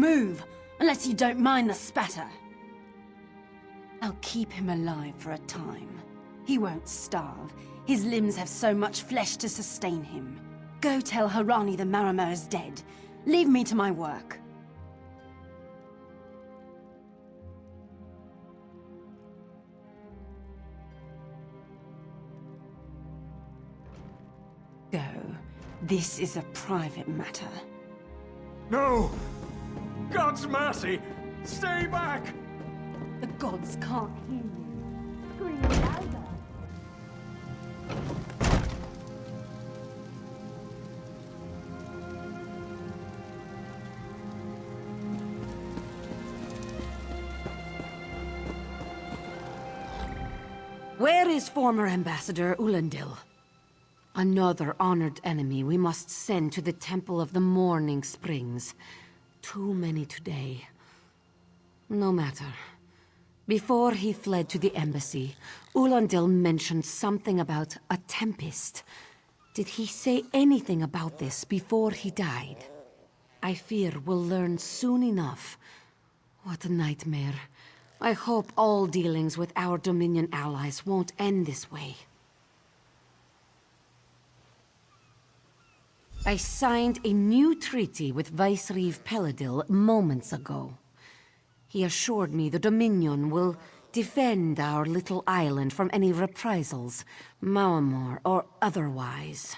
Move, unless you don't mind the spatter. I'll keep him alive for a time. He won't starve. His limbs have so much flesh to sustain him. Go tell Harani the Marama is dead. Leave me to my work. Go. This is a private matter. No! God's mercy! Stay back! The gods can't hear you. Scream louder. Where is former Ambassador Ulandil? Another honored enemy we must send to the Temple of the Morning Springs. Too many today. No matter. Before he fled to the embassy, Ulandil mentioned something about a tempest. Did he say anything about this before he died? I fear we'll learn soon enough. What a nightmare. I hope all dealings with our Dominion allies won't end this way. I signed a new treaty with Vicereeve Peladil moments ago. He assured me the Dominion will defend our little island from any reprisals, Maamor or otherwise.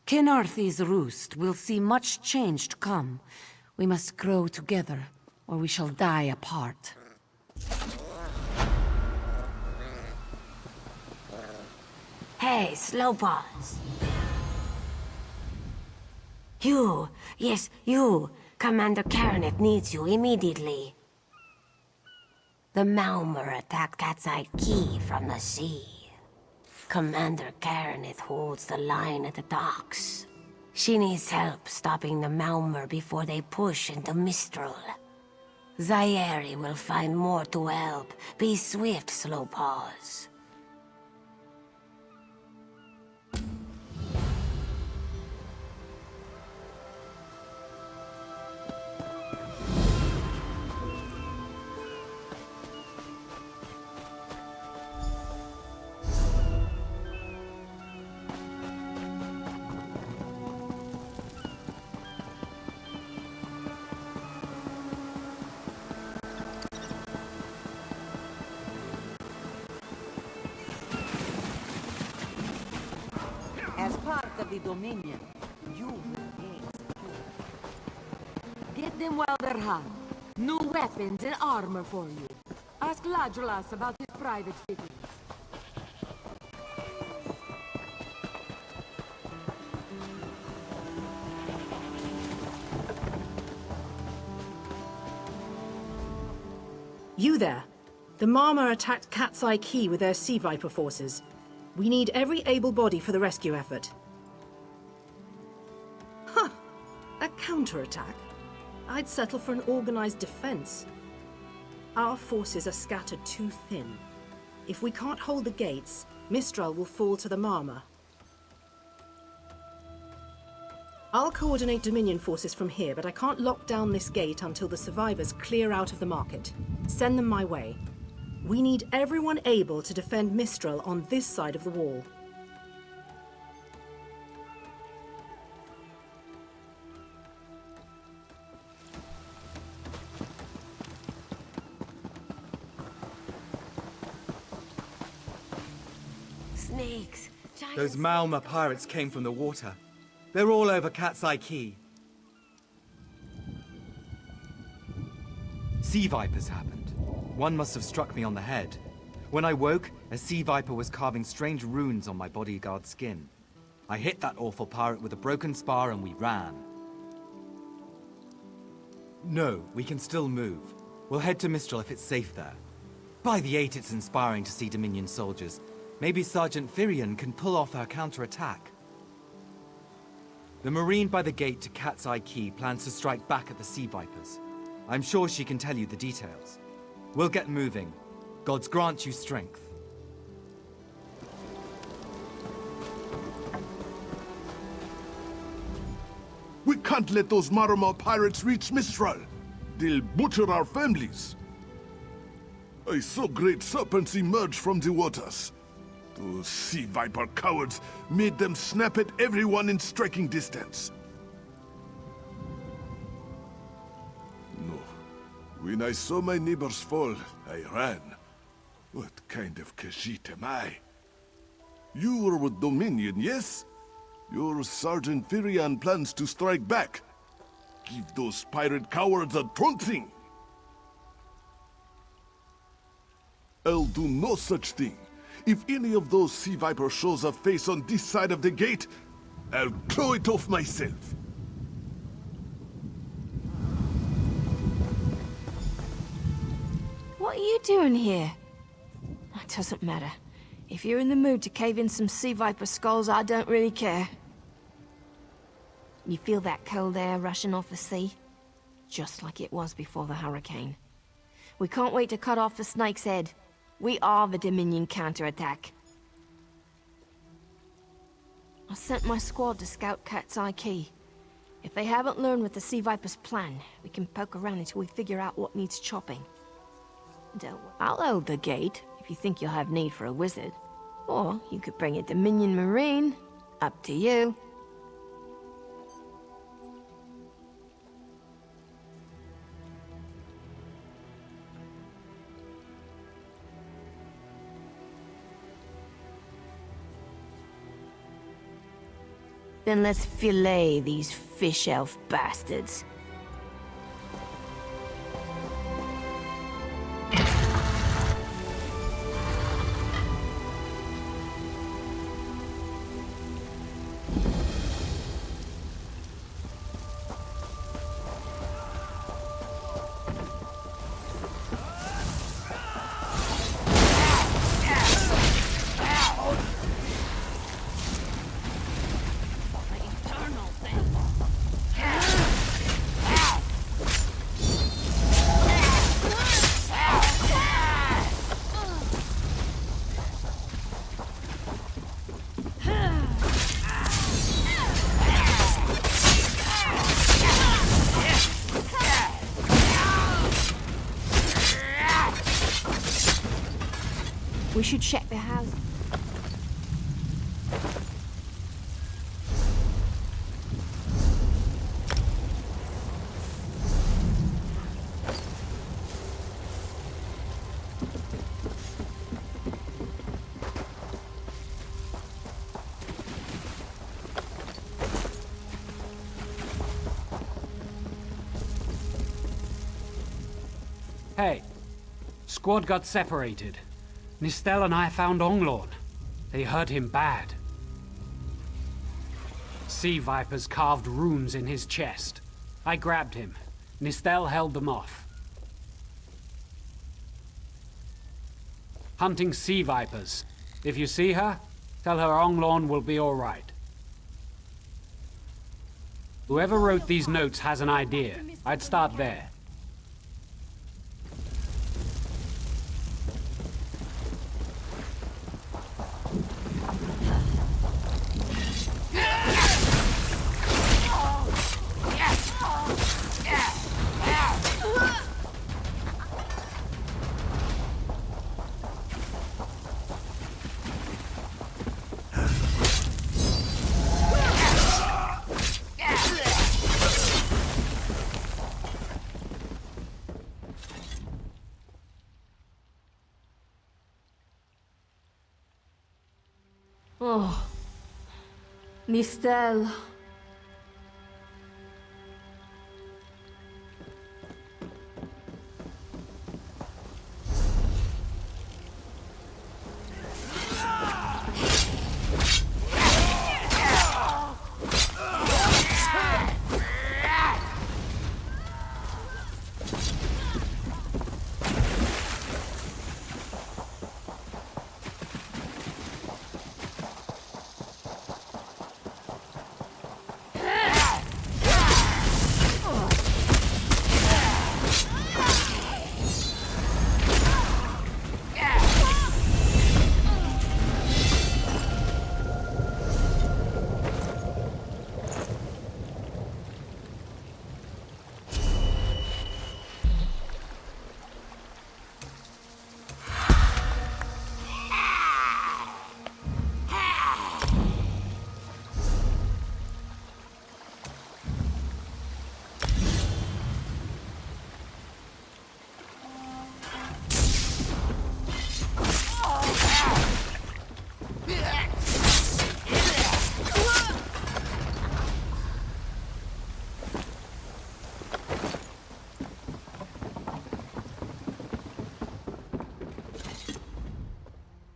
Khenarthi's roost will see much change to come. We must grow together, or we shall die apart. Hey, slow pause. You, yes, you. Commander Khenarthi needs you immediately. The Maamor attacked Cat's Eye Key from the sea. Commander Khenarthi holds the line at the docks. She needs help stopping the Maamor before they push into Mistral. Zairi will find more to help. Be swift, slow pause. As part of the Dominion, you will gain security. Get them while they're hot. New weapons and armor for you. Ask Ladralas about his private fittings. You there. The Maamor attacked Cat's Eye Key with their Sea Viper forces. We need every able body for the rescue effort. Huh! A counterattack? I'd settle for an organized defense. Our forces are scattered too thin. If we can't hold the gates, Mistral will fall to the Maamor. I'll coordinate Dominion forces from here, but I can't lock down this gate until the survivors clear out of the market. Send them my way. We need everyone able to defend Mistral on this side of the wall. Snakes. Those Maamor pirates came from the water. They're all over Cat's Eye Key. Sea vipers happened. One must have struck me on the head. When I woke, a sea viper was carving strange runes on my bodyguard's skin. I hit that awful pirate with a broken spar and we ran. No, we can still move. We'll head to Mistral if it's safe there. By the 8, it's inspiring to see Dominion soldiers. Maybe Sergeant Firion can pull off our counterattack. The Marine by the gate to Cat's Eye Key plans to strike back at the Sea Vipers. I'm sure she can tell you the details. We'll get moving. Gods grant you strength. We can't let those Marama pirates reach Mistral. They'll butcher our families. I saw great serpents emerge from the waters. Those sea viper cowards made them snap at everyone in striking distance. No. When I saw my neighbors fall, I ran. What kind of Khajiit am I? You were with Dominion, yes? Your Sergeant Firian plans to strike back. Give those pirate cowards a trouncing! I'll do no such thing. If any of those sea vipers shows a face on this side of the gate, I'll claw it off myself. What are you doing here? It doesn't matter. If you're in the mood to cave in some sea viper skulls, I don't really care. You feel that cold air rushing off the sea? Just like it was before the hurricane. We can't wait to cut off the snake's head. We are the Dominion counterattack. I sent my squad to scout Cat's Eye Key. If they haven't learned what the Sea Viper's plan, we can poke around until we figure out what needs chopping. I'll hold the gate, if you think you'll have need for a wizard. Or you could bring a Dominion Marine. Up to you. Then let's fillet these fish elf bastards. We should check the house. Hey, squad got separated. Nistel and I found Onglorn. They hurt him bad. Sea vipers carved runes in his chest. I grabbed him. Nistel held them off. Hunting sea vipers. If you see her, tell her Onglorn will be all right. Whoever wrote these notes has an idea. I'd start there. Oh, Nistel.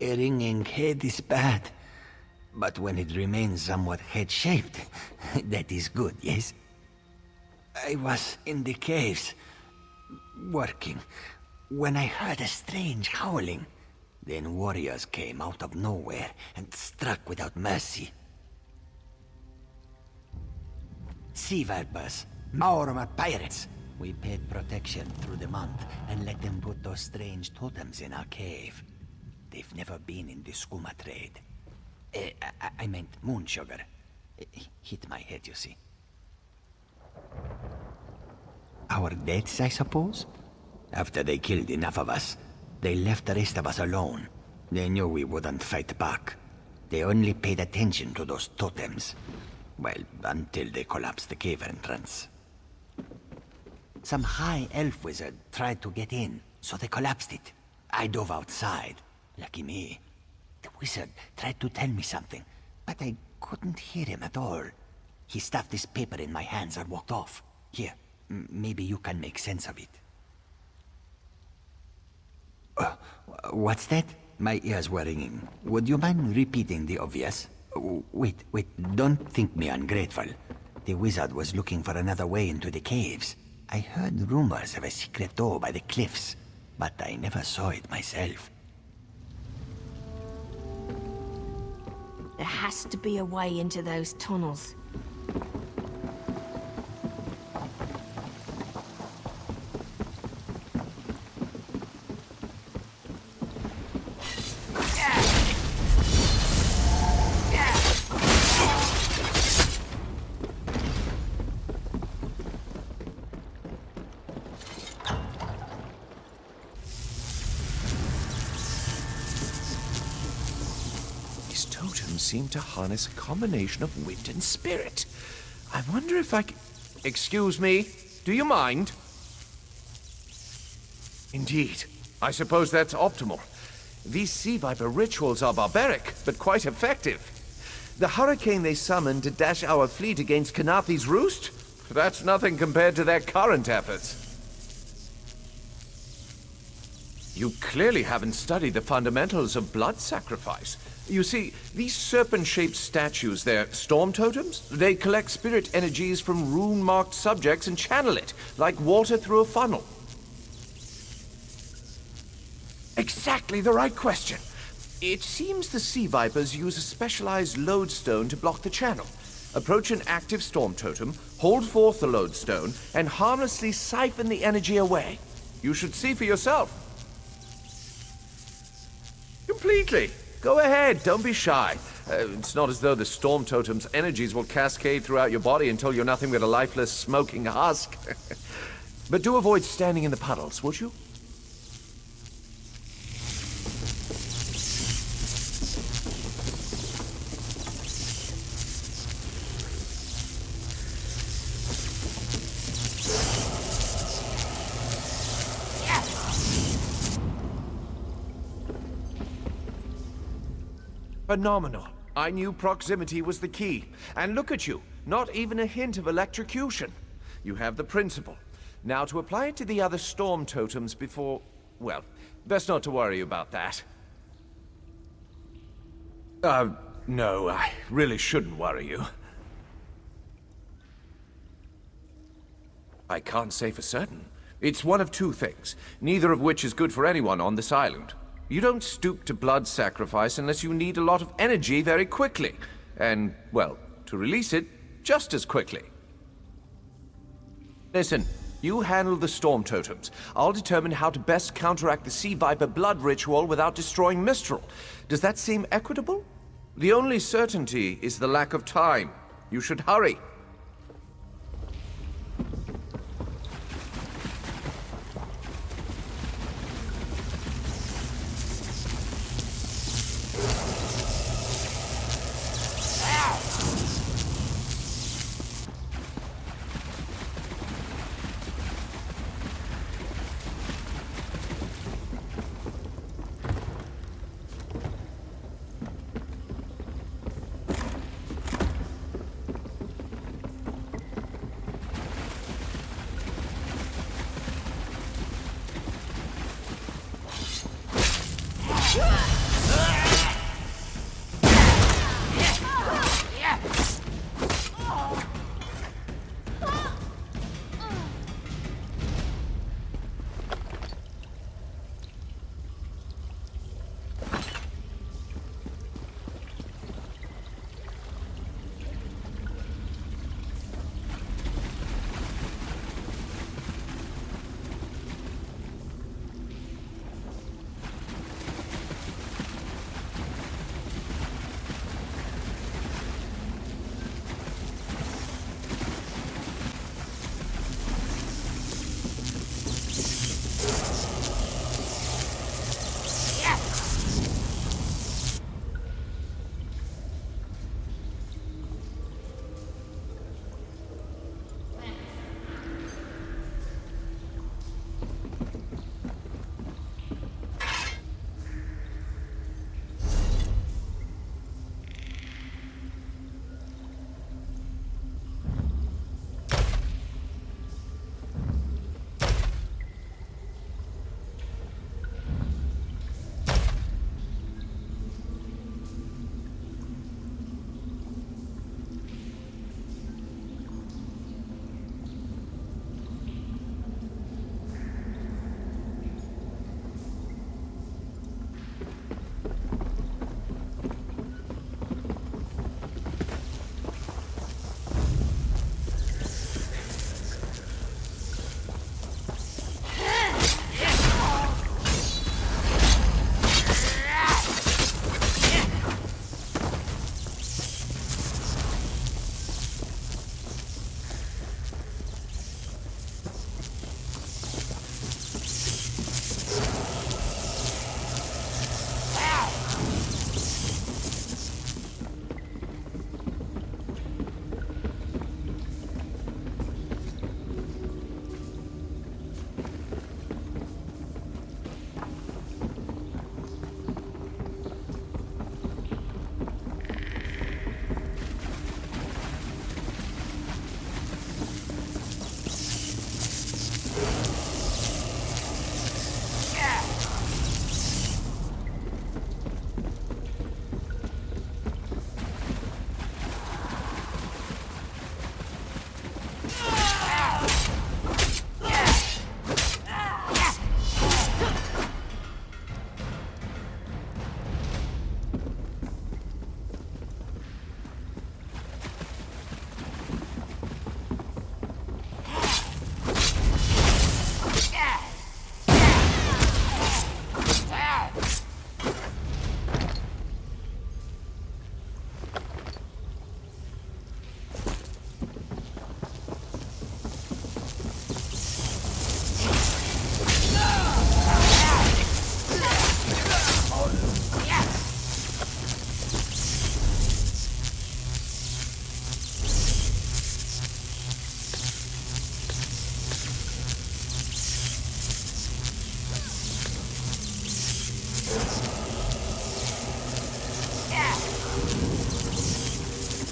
A ringing head is bad, but when it remains somewhat head-shaped, that is good, yes? I was in the caves, working, when I heard a strange howling. Then warriors came out of nowhere and struck without mercy. Sea vipers, Maorma pirates. We paid protection through the month and let them put those strange totems in our cave. They've never been in the skooma trade. I meant moon sugar. Hit my head, you see. Our deaths, I suppose? After they killed enough of us, they left the rest of us alone. They knew we wouldn't fight back. They only paid attention to those totems. Well, until they collapsed the cave entrance. Some high elf wizard tried to get in, so they collapsed it. I dove outside. Lucky me. The wizard tried to tell me something, but I couldn't hear him at all. He stuffed this paper in my hands and walked off. Here, maybe you can make sense of it. What's that? My ears were ringing. Would you mind repeating the obvious? Wait, don't think me ungrateful. The wizard was looking for another way into the caves. I heard rumors of a secret door by the cliffs, but I never saw it myself. There has to be a way into those tunnels. Seem to harness a combination of wind and spirit. I wonder if I c... Excuse me, do you mind? Indeed. I suppose that's optimal. These sea viper rituals are barbaric, but quite effective. The hurricane they summoned to dash our fleet against Khenarthi's roost? That's nothing compared to their current efforts. You clearly haven't studied the fundamentals of blood sacrifice. You see, these serpent-shaped statues, they're storm totems. They collect spirit energies from rune-marked subjects and channel it, like water through a funnel. Exactly the right question. It seems the sea vipers use a specialized lodestone to block the channel. Approach an active storm totem, hold forth the lodestone, and harmlessly siphon the energy away. You should see for yourself. Completely. Go ahead, don't be shy. It's not as though the storm totem's energies will cascade throughout your body until you're nothing but a lifeless, smoking husk. But do avoid standing in the puddles, would you? Phenomenal. I knew proximity was the key. And look at you, not even a hint of electrocution. You have the principle. Now to apply it to the other storm totems before... well, best not to worry about that. No, I really shouldn't worry you. I can't say for certain. It's one of two things, neither of which is good for anyone on this island. You don't stoop to blood sacrifice unless you need a lot of energy very quickly. And, well, to release it just as quickly. Listen, you handle the storm totems. I'll determine how to best counteract the sea viper blood ritual without destroying Mistral. Does that seem equitable? The only certainty is the lack of time. You should hurry.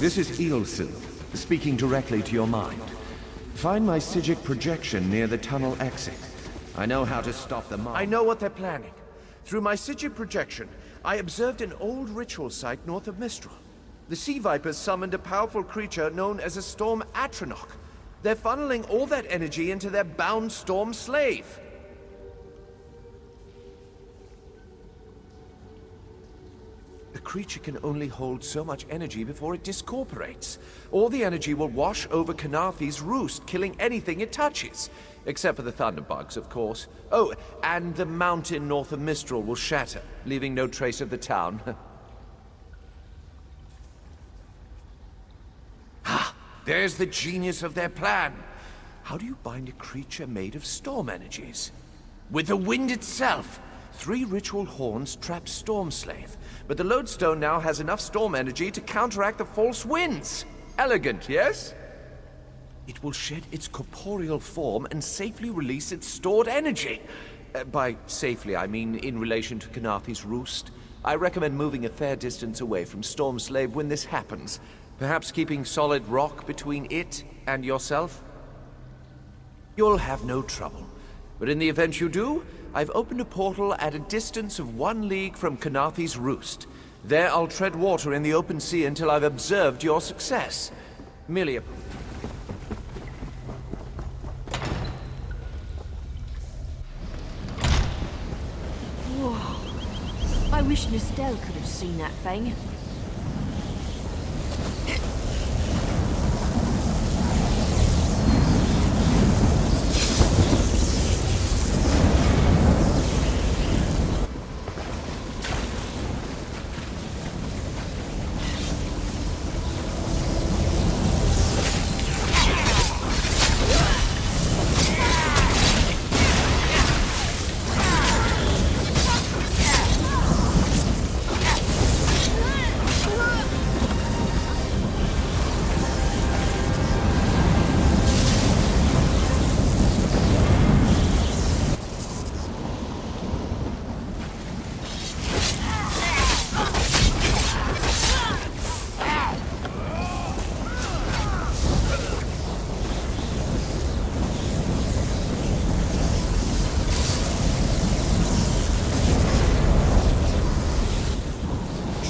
This is Ilsil, speaking directly to your mind. Find my Psijic projection near the tunnel exit. I know how to stop them. I know what they're planning. Through my Psijic projection, I observed an old ritual site north of Mistral. The Sea Vipers summoned a powerful creature known as a Storm Atronach. They're funneling all that energy into their bound Storm slave. The creature can only hold so much energy before it discorporates. All the energy will wash over Khenarthi's roost, killing anything it touches. Except for the thunderbugs, of course. Oh, and the mountain north of Mistral will shatter, leaving no trace of the town. Ah, there's the genius of their plan. How do you bind a creature made of storm energies? With the wind itself. 3 ritual horns trap Storm Slave, but the lodestone now has enough storm energy to counteract the false winds. Elegant, yes? It will shed its corporeal form and safely release its stored energy. By safely, I mean in relation to Khenarthi's roost. I recommend moving a fair distance away from Storm Slave when this happens. Perhaps keeping solid rock between it and yourself? You'll have no trouble. But in the event you do, I've opened a portal at a distance of 1 league from Khenarthi's roost. There I'll tread water in the open sea until I've observed your success. Merely a... Whoa. I wish Nistel could have seen that thing.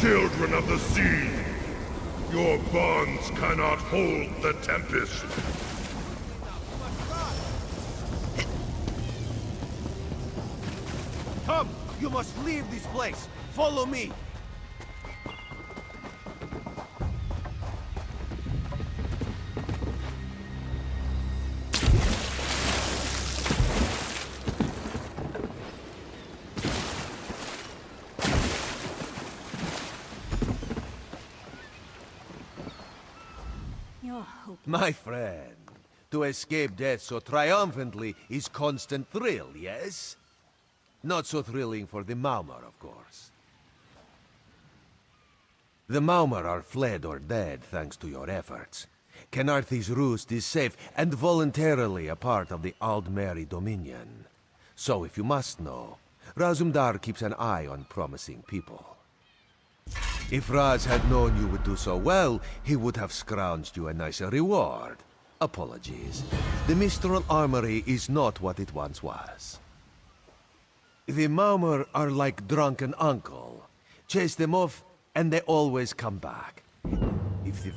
Children of the sea, your bonds cannot hold the tempest. Come! You must leave this place! Follow me! My friend, to escape death so triumphantly is constant thrill, yes? Not so thrilling for the Maumar, of course. The Maumar are fled or dead thanks to your efforts. Khenarthi's roost is safe and voluntarily a part of the Aldmeri Dominion. So if you must know, Razumdar keeps an eye on promising people. If Raz had known you would do so well, he would have scrounged you a nicer reward. Apologies. The Mistral Armory is not what it once was. The Maumar are like drunken uncle. Chase them off, and they always come back. If the...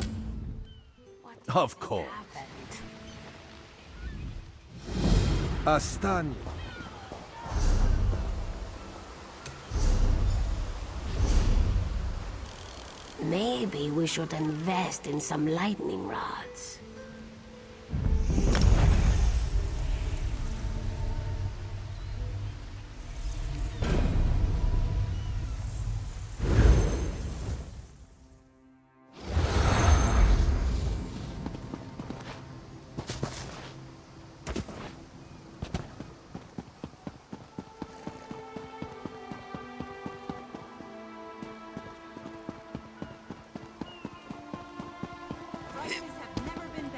Of course. Astan... Maybe we should invest in some lightning rods. Prices have never been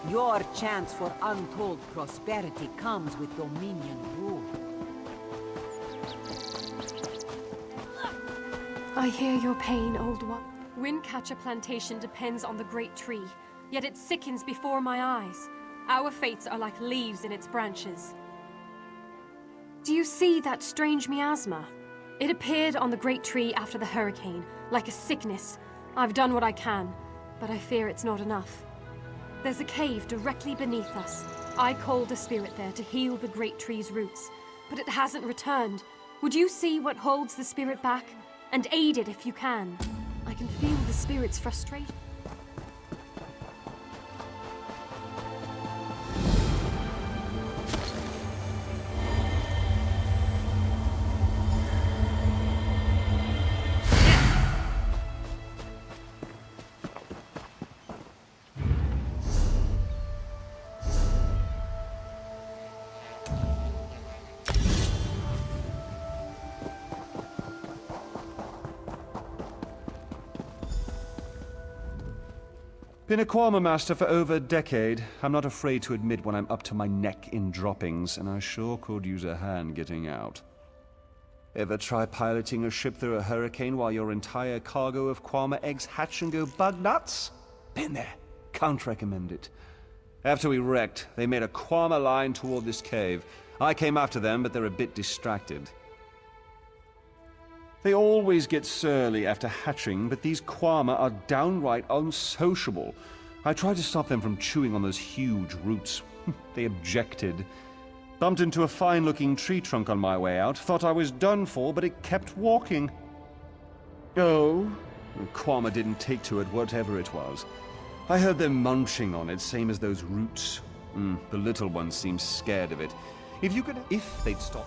Your chance for untold prosperity comes with Dominion rule. I hear your pain, old one. Windcatcher Plantation depends on the great tree, yet it sickens before my eyes. Our fates are like leaves in its branches. Do you see that strange miasma? It appeared on the great tree after the hurricane, like a sickness. I've done what I can, but I fear it's not enough. There's a cave directly beneath us. I called a spirit there to heal the great tree's roots, but it hasn't returned. Would you see what holds the spirit back? And aid it if you can. I can feel the spirit's frustration. Been a Quama master for over a decade. I'm not afraid to admit when I'm up to my neck in droppings, and I sure could use a hand getting out. Ever try piloting a ship through a hurricane while your entire cargo of Quama eggs hatch and go bug nuts? Been there. Can't recommend it. After we wrecked, they made a Quama line toward this cave. I came after them, but they're a bit distracted. They always get surly after hatching, but these Quama are downright unsociable. I tried to stop them from chewing on those huge roots. They objected. Bumped into a fine-looking tree trunk on my way out. Thought I was done for, but it kept walking. Oh, Quama didn't take to it, whatever it was. I heard them munching on it, same as those roots. The little one seems scared of it. If they'd stop...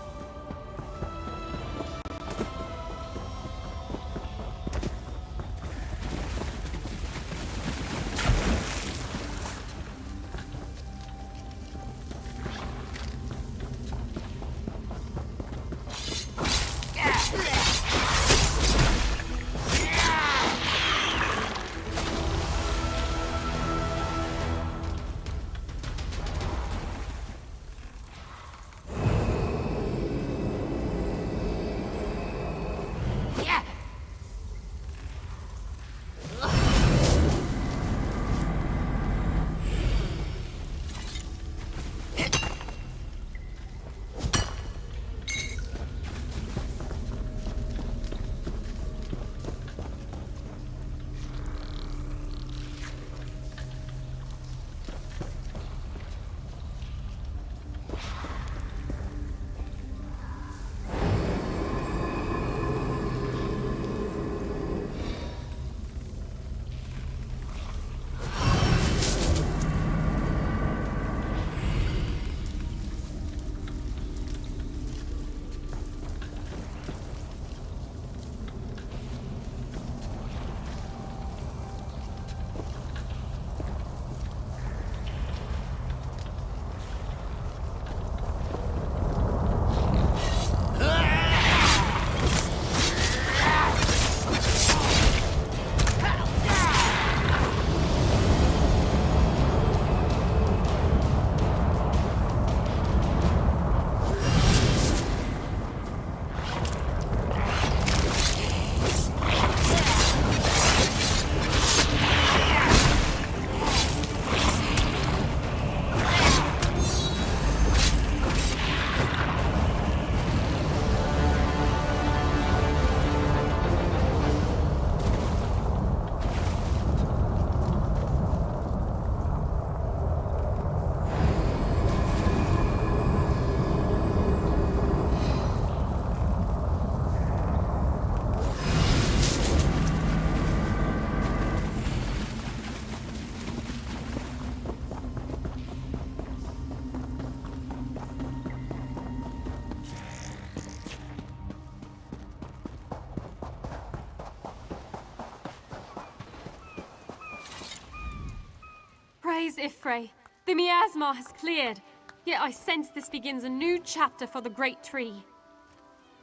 Praise Ifrei. The miasma has cleared, yet I sense this begins a new chapter for the Great Tree.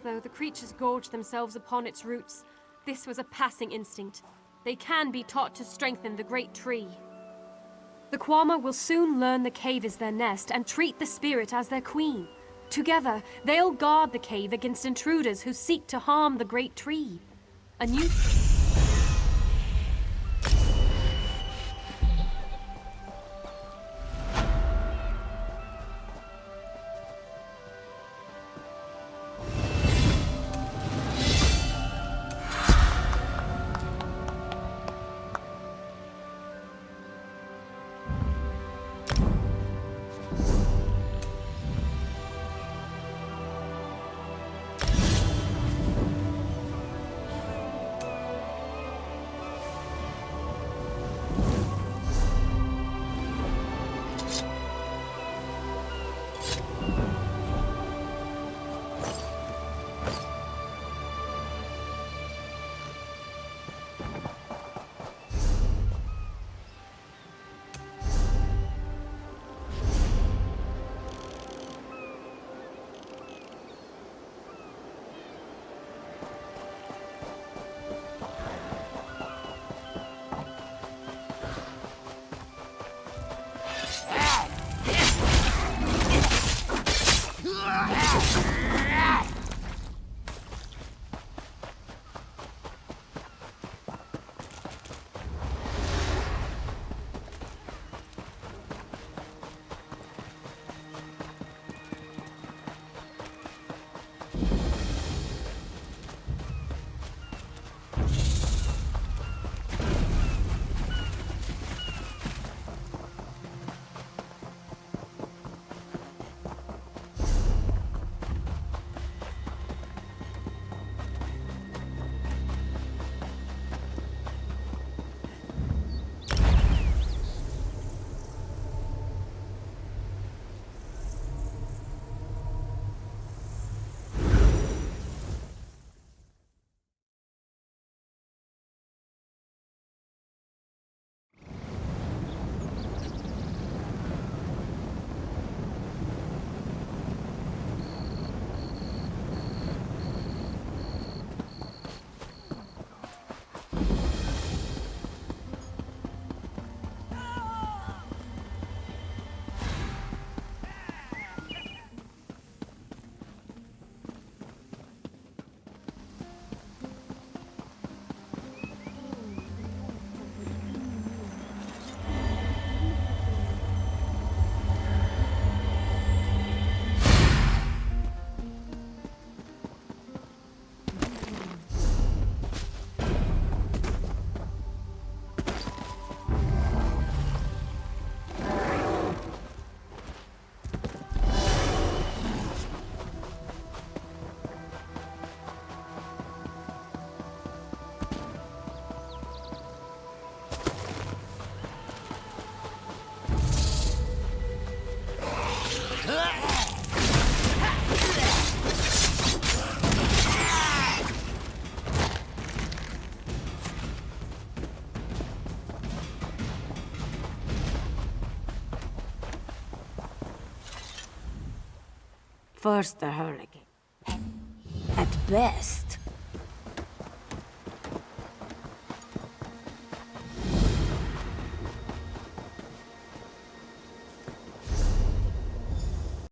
Though the creatures gorge themselves upon its roots, this was a passing instinct. They can be taught to strengthen the Great Tree. The Kwama will soon learn the cave is their nest and treat the spirit as their queen. Together, they'll guard the cave against intruders who seek to harm the Great Tree. A new... First the hurricane. At best,